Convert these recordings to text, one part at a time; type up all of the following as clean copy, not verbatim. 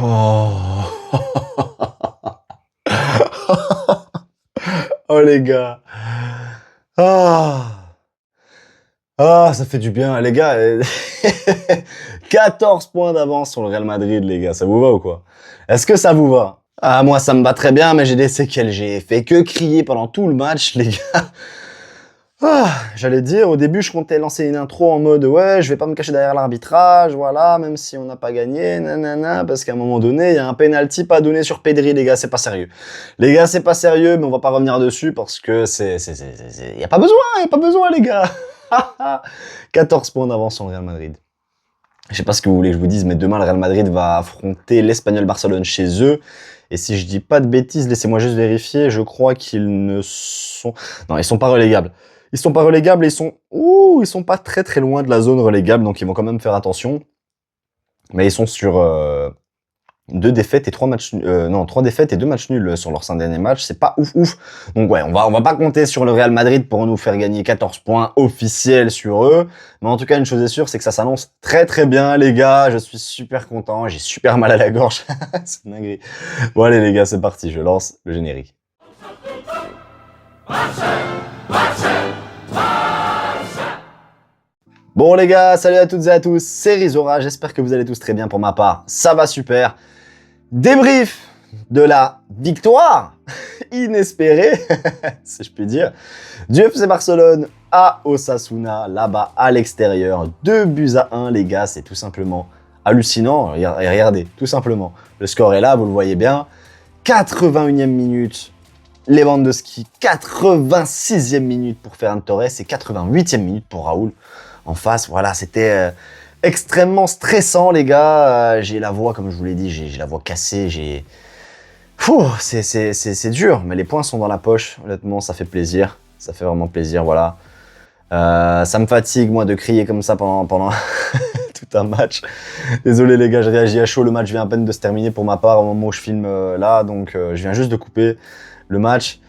Oh. Oh les gars. Ah. Ah, ça fait du bien. Les gars, 14 points d'avance sur le Real Madrid, les gars. Ça vous va ou quoi? Est-ce que ça vous va? Ah, moi, ça me va très bien, mais j'ai des séquelles. J'ai fait que crier pendant tout le match, les gars. Ah, j'allais dire, au début, je comptais lancer une intro en mode ouais, je vais pas me cacher derrière l'arbitrage, voilà, même si on n'a pas gagné, nanana, parce qu'à un moment donné, il y a un penalty pas donné sur Pedri, les gars, c'est pas sérieux. Les gars, c'est pas sérieux, mais on va pas revenir dessus parce que y a pas besoin, les gars. 14 points d'avance sur le Real Madrid. Je sais pas ce que vous voulez que je vous dise, mais demain, le Real Madrid va affronter l'Espagnol Barcelone chez eux. Et si je dis pas de bêtises, laissez-moi juste vérifier, je crois qu'ils ne sont... Non, ils sont pas relégables. Ils sont pas relégables et ils sont pas très très loin de la zone relégable, donc ils vont quand même faire attention. Mais ils sont sur 3 défaites et 2 matchs nuls sur leurs 5 derniers matchs. C'est pas ouf. Donc ouais, on va pas compter sur le Real Madrid pour nous faire gagner 14 points officiels sur eux. Mais en tout cas, une chose est sûre, c'est que ça s'annonce très très bien, les gars. Je suis super content. J'ai super mal à la gorge. C'est une dinguerie. Bon allez les gars, c'est parti. Je lance le générique. Bon les gars, salut à toutes et à tous, c'est Rizora, j'espère que vous allez tous très bien pour ma part, ça va super. Débrief de la victoire inespérée, si je puis dire, du FC Barcelone à Osasuna, là-bas à l'extérieur, 2-1 les gars, c'est tout simplement hallucinant, et regardez, tout simplement, le score est là, vous le voyez bien, 81e minute, Lewandowski, 86e minute pour Ferran Torres et 88e minute pour Raúl. En face, voilà, c'était extrêmement stressant, les gars. J'ai la voix, comme je vous l'ai dit, j'ai la voix cassée, c'est dur, mais les points sont dans la poche. Honnêtement, ça fait plaisir. Ça fait vraiment plaisir, voilà. Ça me fatigue, moi, de crier comme ça pendant tout un match. Désolé, les gars, je réagis à chaud. Le match vient à peine de se terminer pour ma part au moment où je filme là. Donc, je viens juste de couper le match.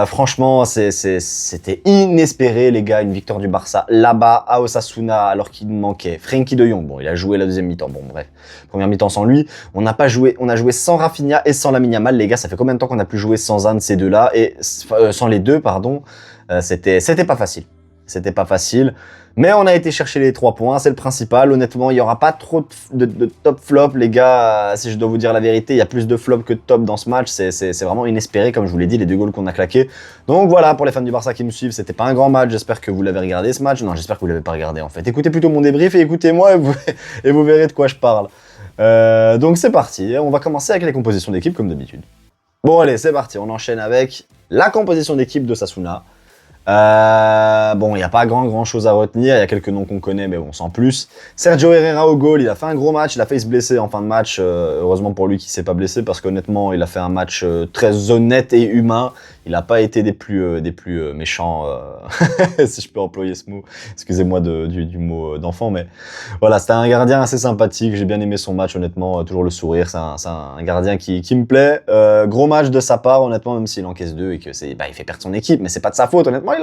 Franchement, c'était inespéré, les gars, une victoire du Barça là-bas à Osasuna, alors qu'il nous manquait Frenkie de Jong. Bon, il a joué la deuxième mi-temps. Bon, bref, première mi-temps sans lui. On a joué sans Rafinha et sans Lamine Yamal, les gars. Ça fait combien de temps qu'on a pu jouer sans un de ces deux-là et sans les deux, pardon. C'était pas facile. C'était pas facile. Mais on a été chercher les 3 points, c'est le principal. Honnêtement, il n'y aura pas trop de top flop, les gars. Si je dois vous dire la vérité, il y a plus de flop que de top dans ce match. C'est vraiment inespéré, comme je vous l'ai dit, les 2 goals qu'on a claqués. Donc voilà, pour les fans du Barça qui me suivent, c'était pas un grand match. J'espère que vous l'avez regardé ce match. Non, j'espère que vous l'avez pas regardé en fait. Écoutez plutôt mon débrief et écoutez-moi et vous verrez de quoi je parle. Donc c'est parti, on va commencer avec les compositions d'équipe comme d'habitude. Bon allez, c'est parti, on enchaîne avec la composition d'équipe de Sasuna. Bon, il n'y a pas grand chose à retenir, il y a quelques noms qu'on connaît, mais bon, sans plus. Sergio Herrera au goal, il a fait un gros match, il a failli se blesser en fin de match, heureusement pour lui qu'il s'est pas blessé, parce qu'honnêtement, il a fait un match très honnête et humain, il n'a pas été des plus méchants, si je peux employer ce mot, excusez-moi du mot d'enfant, mais voilà, c'était un gardien assez sympathique, j'ai bien aimé son match, honnêtement, toujours le sourire, c'est un gardien qui me plaît, gros match de sa part, honnêtement, même s'il encaisse 2 et que il fait perdre son équipe, mais c'est pas de sa faute, honnêtement,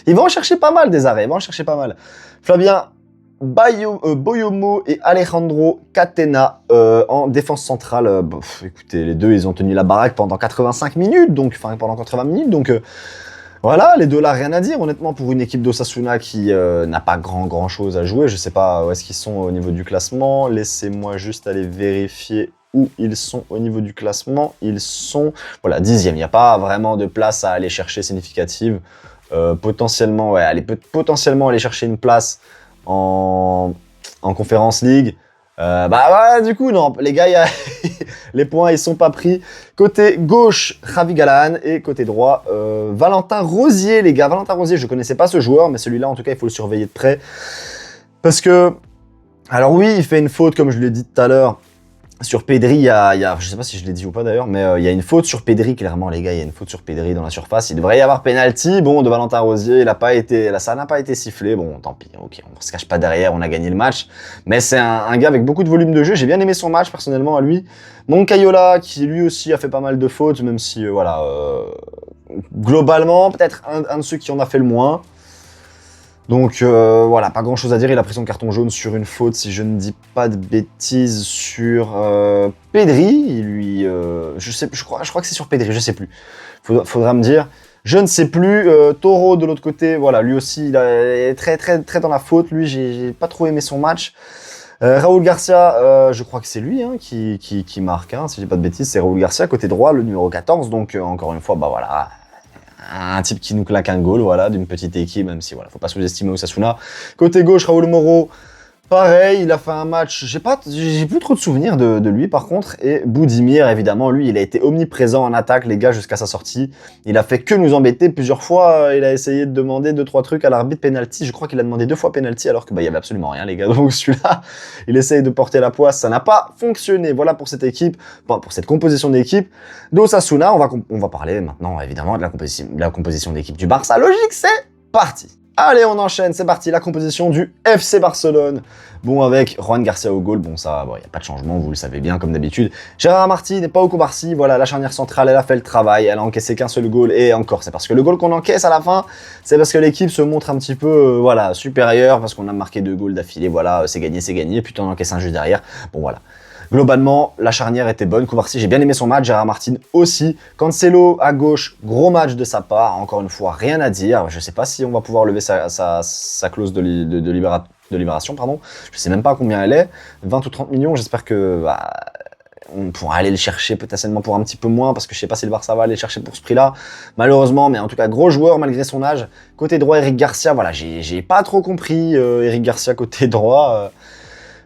il va en chercher pas mal des arrêts, il va en chercher pas mal. Flavien Boyomo et Alejandro Catena en défense centrale. Écoutez, les deux, ils ont tenu la baraque pendant 85 minutes, pendant 80 minutes, donc voilà, les deux là, rien à dire, honnêtement, pour une équipe d'Osasuna qui n'a pas grand chose à jouer. Je sais pas où est-ce qu'ils sont au niveau du classement, laissez-moi juste aller vérifier où ils sont au niveau du classement. Ils sont, voilà, 10e, il n'y a pas vraiment de place à aller chercher significative. Potentiellement, ouais, potentiellement aller chercher une place en Conference League. Voilà, du coup, non, les gars, les points, ils sont pas pris. Côté gauche, Javi Galán, et côté droit, Valentin Rosier, les gars. Valentin Rosier, je connaissais pas ce joueur, mais celui-là, en tout cas, il faut le surveiller de près. Parce que, alors oui, il fait une faute, comme je l'ai dit tout à l'heure, sur Pedri, je sais pas si je l'ai dit ou pas d'ailleurs, mais il y a une faute sur Pedri, clairement les gars, il y a une faute sur Pedri dans la surface. Il devrait y avoir penalty, bon, de Valentin Rosier, ça n'a pas été sifflé, bon, tant pis, ok, on se cache pas derrière, on a gagné le match. Mais c'est un gars avec beaucoup de volume de jeu, j'ai bien aimé son match personnellement à lui. Moncayola, qui lui aussi a fait pas mal de fautes, même si, voilà, globalement, peut-être un de ceux qui en a fait le moins. Donc voilà, pas grand chose à dire, il a pris son carton jaune sur une faute, si je ne dis pas de bêtises, sur Pedri. Je crois que c'est sur Pedri, je sais plus. Faudra me dire. Je ne sais plus. Toro de l'autre côté, voilà, lui aussi, il est très dans la faute. Lui, j'ai pas trop aimé son match. Raúl Garcia, je crois que c'est lui hein, qui marque, hein, si je dis pas de bêtises, c'est Raúl Garcia, côté droit, le numéro 14. Donc encore une fois, bah voilà, un type qui nous claque un goal, voilà, d'une petite équipe, même si voilà, faut pas sous-estimer Osasuna. Côté gauche, Raúl Moro, pareil, il a fait un match, j'ai plus trop de souvenirs de lui par contre, et Budimir, évidemment, lui, il a été omniprésent en attaque, les gars, jusqu'à sa sortie. Il a fait que nous embêter plusieurs fois, il a essayé de demander 2-3 trucs à l'arbitre penalty, je crois qu'il a demandé 2 fois penalty alors que bah, il y avait absolument rien, les gars, donc celui-là, il essaye de porter la poisse, ça n'a pas fonctionné, voilà pour cette équipe, bon, pour cette composition d'équipe d'Osasuna. On va parler maintenant, évidemment, de la composition d'équipe du Barça, logique, c'est parti. Allez, on enchaîne, c'est parti, la composition du FC Barcelone. Bon, avec Juan Garcia au goal, bon ça, il n'y a pas de changement, vous le savez bien, comme d'habitude. Gérard Martin n'est pas au Cubarsí, voilà, la charnière centrale, elle a fait le travail, elle a encaissé qu'un seul goal, et encore, c'est parce que le goal qu'on encaisse à la fin, c'est parce que l'équipe se montre un petit peu, voilà, supérieure, parce qu'on a marqué 2 goals d'affilée, voilà, c'est gagné, puis on encaisse un juste derrière, bon voilà. Globalement, la charnière était bonne. Cubarsí, j'ai bien aimé son match. Gérard Martin aussi. Cancelo à gauche, gros match de sa part. Encore une fois, rien à dire. Je ne sais pas si on va pouvoir lever sa clause de libération. Pardon. Je ne sais même pas combien elle est. 20 ou 30 millions. J'espère que on pourra aller le chercher potentiellement pour un petit peu moins, parce que je ne sais pas si le Barça va aller le chercher pour ce prix-là. Malheureusement, mais en tout cas, gros joueur malgré son âge. Côté droit, Eric Garcia. Voilà, j'ai pas trop compris Eric Garcia côté droit.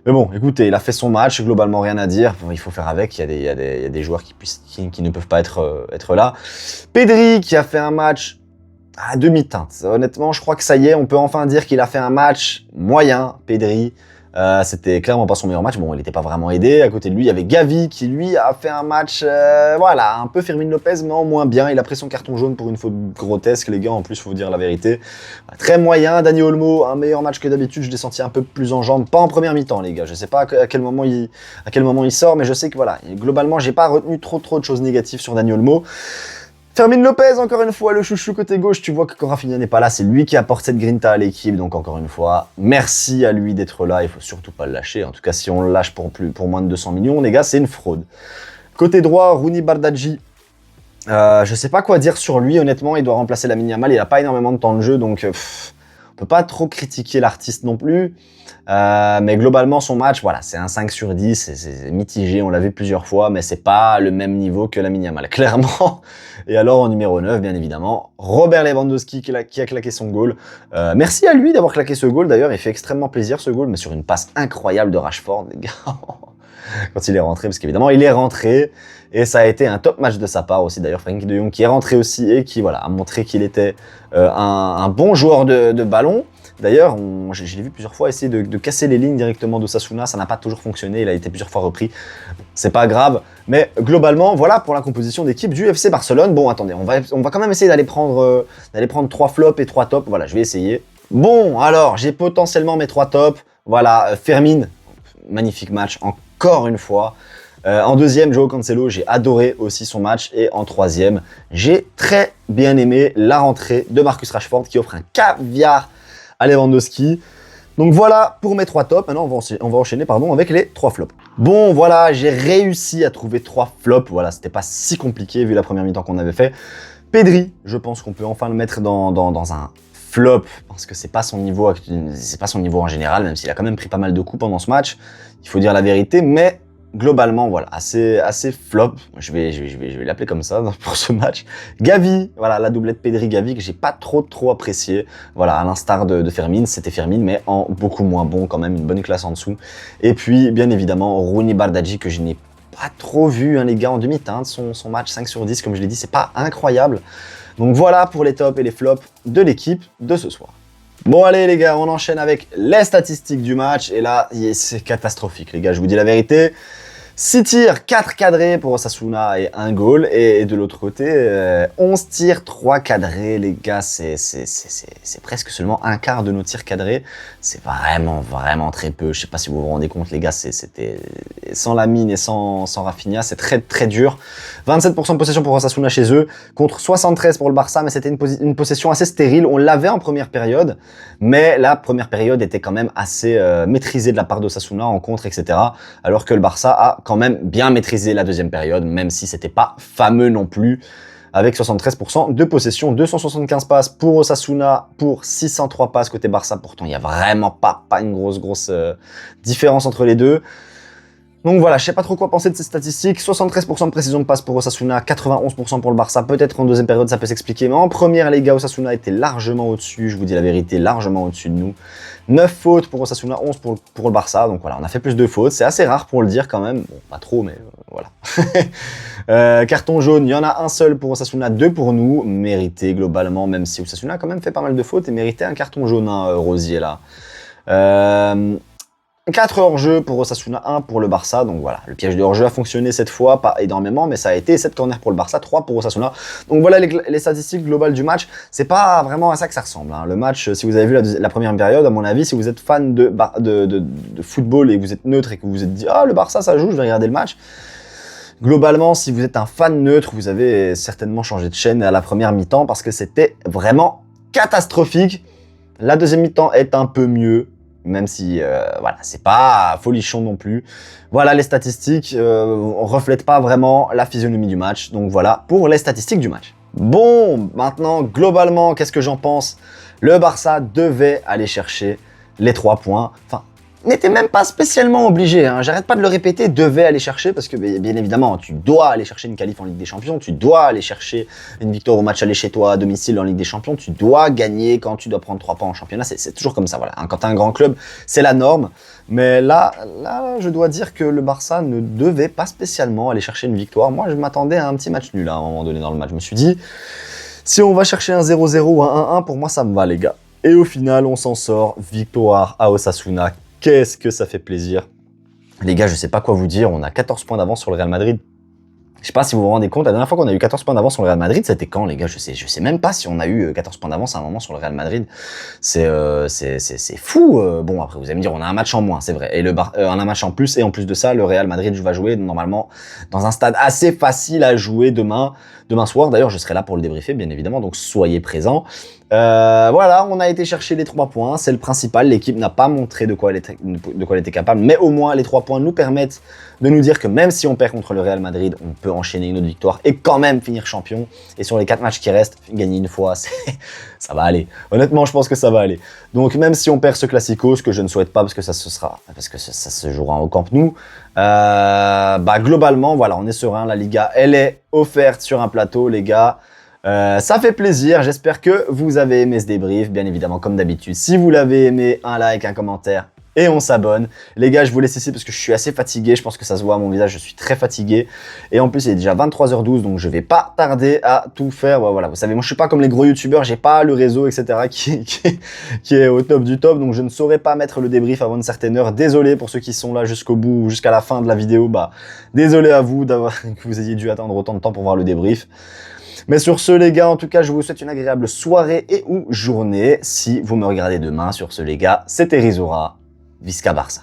Mais bon, écoutez, il a fait son match, globalement rien à dire, il faut faire avec, il y a des joueurs qui ne peuvent pas être là. Pedri qui a fait un match à demi-teinte, honnêtement je crois que ça y est, on peut enfin dire qu'il a fait un match moyen, Pedri. C'était clairement pas son meilleur match, bon il n'était pas vraiment aidé, à côté de lui il y avait Gavi qui lui a fait un match, voilà, un peu Fermin Lopez mais en moins bien, il a pris son carton jaune pour une faute grotesque les gars, en plus faut vous dire la vérité. Très moyen. Dani Olmo, un meilleur match que d'habitude, je l'ai senti un peu plus en jambes, pas en première mi-temps les gars, je sais pas à quel moment il sort, mais je sais que voilà, globalement j'ai pas retenu trop de choses négatives sur Dani Olmo. Fermin Lopez, encore une fois, le chouchou côté gauche, tu vois que quand Rafinha n'est pas là, c'est lui qui apporte cette grinta à l'équipe, donc encore une fois, merci à lui d'être là, il faut surtout pas le lâcher, en tout cas si on le lâche pour moins de 200 millions, les gars, c'est une fraude. Côté droit, Rooney Bardghji, je sais pas quoi dire sur lui, honnêtement, il doit remplacer Lamine Yamal, il a pas énormément de temps de jeu, donc on peut pas trop critiquer l'artiste non plus. Mais globalement, son match, voilà, c'est un 5 sur 10, c'est mitigé, on l'a vu plusieurs fois, mais c'est pas le même niveau que Lamine Yamal, clairement. Et alors, en numéro 9, bien évidemment, Robert Lewandowski qui a claqué son goal. Merci à lui d'avoir claqué ce goal, d'ailleurs, il fait extrêmement plaisir ce goal, mais sur une passe incroyable de Rashford, les gars. Quand il est rentré, parce qu'évidemment, il est rentré, et ça a été un top match de sa part aussi, d'ailleurs, Frenkie de Jong qui est rentré aussi, et qui, voilà, a montré qu'il était un bon joueur de ballon. D'ailleurs, je l'ai vu plusieurs fois essayer de casser les lignes directement d'Osasuna, ça n'a pas toujours fonctionné, il a été plusieurs fois repris, c'est pas grave, mais globalement, voilà pour la composition d'équipe du FC Barcelone. Bon, attendez, on va quand même essayer d'aller prendre 3 flops et 3 tops, voilà, je vais essayer. Bon, alors, j'ai potentiellement mes 3 tops, voilà, Fermin, magnifique match, encore une fois. En deuxième, Joao Cancelo, j'ai adoré aussi son match, et en troisième, j'ai très bien aimé la rentrée de Marcus Rashford qui offre un caviar à Lewandowski. Donc voilà pour mes 3 tops. Maintenant, on va enchaîner avec les 3 flops. Bon, voilà, j'ai réussi à trouver 3 flops. Voilà, c'était pas si compliqué vu la première mi-temps qu'on avait fait. Pedri, je pense qu'on peut enfin le mettre dans un flop, parce que c'est pas son niveau en général, même s'il a quand même pris pas mal de coups pendant ce match. Il faut dire la vérité, mais globalement, voilà, assez flop. Je vais l'appeler comme ça pour ce match. Gavi, voilà, la doublette Pedri-Gavi que j'ai pas trop apprécié. Voilà, à l'instar de Fermin, c'était Fermin, mais en beaucoup moins bon quand même, une bonne classe en dessous. Et puis, bien évidemment, Rooney Bardghji que je n'ai pas trop vu, hein, les gars, en demi-teinte. Son match 5 sur 10, comme je l'ai dit, c'est pas incroyable. Donc voilà pour les tops et les flops de l'équipe de ce soir. Bon allez les gars, on enchaîne avec les statistiques du match, et là c'est catastrophique les gars, je vous dis la vérité. 6 tirs, 4 cadrés pour Osasuna et 1 goal. Et de l'autre côté, 11 tirs, 3 cadrés. Les gars, c'est presque seulement un quart de nos tirs cadrés. C'est vraiment très peu. Je sais pas si vous vous rendez compte, les gars, c'était sans Lamine et sans Rafinha, c'est très dur. 27% de possession pour Osasuna chez eux, contre 73 pour le Barça, mais c'était une possession assez stérile. On l'avait en première période, mais la première période était quand même assez maîtrisée de la part d'Osasuna en contre, etc. Alors que le Barça a quand même bien maîtrisé la deuxième période, même si c'était pas fameux non plus, avec 73% de possession, 275 passes pour Osasuna, pour 603 passes côté Barça. Pourtant, il n'y a vraiment pas une grosse différence entre les deux. Donc voilà, je sais pas trop quoi penser de ces statistiques. 73% de précision de passe pour Osasuna, 91% pour le Barça. Peut-être en deuxième période, ça peut s'expliquer. Mais en première, les gars, Osasuna était largement au-dessus. Je vous dis la vérité, largement au-dessus de nous. 9 fautes pour Osasuna, 11 pour le Barça. Donc voilà, on a fait plus de fautes. C'est assez rare pour le dire quand même. Bon, pas trop, mais voilà. Carton jaune, il y en a un seul pour Osasuna, 2 pour nous. Mérité globalement, même si Osasuna a quand même fait pas mal de fautes et mérité un carton jaune, hein, Rosier là. 4 hors-jeu pour Osasuna, 1 pour le Barça. Donc voilà, le piège de hors-jeu a fonctionné cette fois, pas énormément, mais ça a été 7 corners pour le Barça, 3 pour Osasuna. Donc voilà les statistiques globales du match. C'est pas vraiment à ça que ça ressemble, hein. Le match, si vous avez vu la première période, à mon avis, si vous êtes fan de football et que vous êtes neutre et que vous vous êtes dit « Ah, le Barça, ça joue, je vais regarder le match », globalement, si vous êtes un fan neutre, vous avez certainement changé de chaîne à la première mi-temps parce que c'était vraiment catastrophique. La deuxième mi-temps est un peu mieux, même si, voilà, c'est pas folichon non plus. Voilà, les statistiques reflètent pas vraiment la physionomie du match. Donc voilà, pour les statistiques du match. Bon, maintenant, globalement, qu'est-ce que j'en pense? Le Barça devait aller chercher les 3 points. Enfin, n'était même pas spécialement obligé, hein. J'arrête pas de le répéter, devait aller chercher, parce que bien évidemment, tu dois aller chercher une qualif en Ligue des Champions, tu dois aller chercher une victoire au match aller chez toi à domicile en Ligue des Champions, tu dois gagner quand tu dois prendre 3 points en championnat, c'est toujours comme ça, voilà. Quand tu as un grand club, c'est la norme, mais là, je dois dire que le Barça ne devait pas spécialement aller chercher une victoire. Moi, je m'attendais à un petit match nul à un moment donné dans le match. Je me suis dit, si on va chercher un 0-0 ou un 1-1, pour moi, ça me va, les gars. Et au final, on s'en sort, victoire à Osasuna. Qu'est-ce que ça fait plaisir. Les gars, je sais pas quoi vous dire, on a 14 points d'avance sur le Real Madrid. Je sais pas si vous vous rendez compte, la dernière fois qu'on a eu 14 points d'avance sur le Real Madrid, c'était quand, les gars? Je sais même pas si on a eu 14 points d'avance à un moment sur le Real Madrid. C'est fou. Bon, après, vous allez me dire, on a un match en moins, c'est vrai. Et on a un match en plus, et en plus de ça, le Real Madrid va jouer normalement dans un stade assez facile à jouer demain soir. D'ailleurs, je serai là pour le débriefer, bien évidemment, donc soyez présents. Voilà, on a été chercher les 3 points, c'est le principal. L'équipe n'a pas montré de quoi elle était capable, mais au moins les 3 points nous permettent de nous dire que même si on perd contre le Real Madrid, on peut enchaîner une autre victoire et quand même finir champion. Et sur les 4 matchs qui restent, gagner une fois, ça va aller. Honnêtement, je pense que ça va aller. Donc même si on perd ce Classico, ce que je ne souhaite pas parce que ça se jouera au Camp Nou, globalement, voilà, on est serein. La Liga, elle est offerte sur un plateau, les gars. Ça fait plaisir, j'espère que vous avez aimé ce débrief, bien évidemment comme d'habitude. Si vous l'avez aimé, un like, un commentaire et on s'abonne. Les gars, je vous laisse ici parce que je suis assez fatigué, je pense que ça se voit à mon visage, je suis très fatigué. Et en plus, il est déjà 23h12, donc je vais pas tarder à tout faire. Voilà, vous savez, moi je suis pas comme les gros youtubeurs, j'ai pas le réseau, etc. qui est au top du top, donc je ne saurais pas mettre le débrief avant une certaine heure. Désolé pour ceux qui sont là jusqu'au bout, jusqu'à la fin de la vidéo, désolé à vous que vous ayez dû attendre autant de temps pour voir le débrief. Mais sur ce, les gars, en tout cas, je vous souhaite une agréable soirée et ou journée si vous me regardez demain. Sur ce, les gars, c'était Rizura. Visca Barça.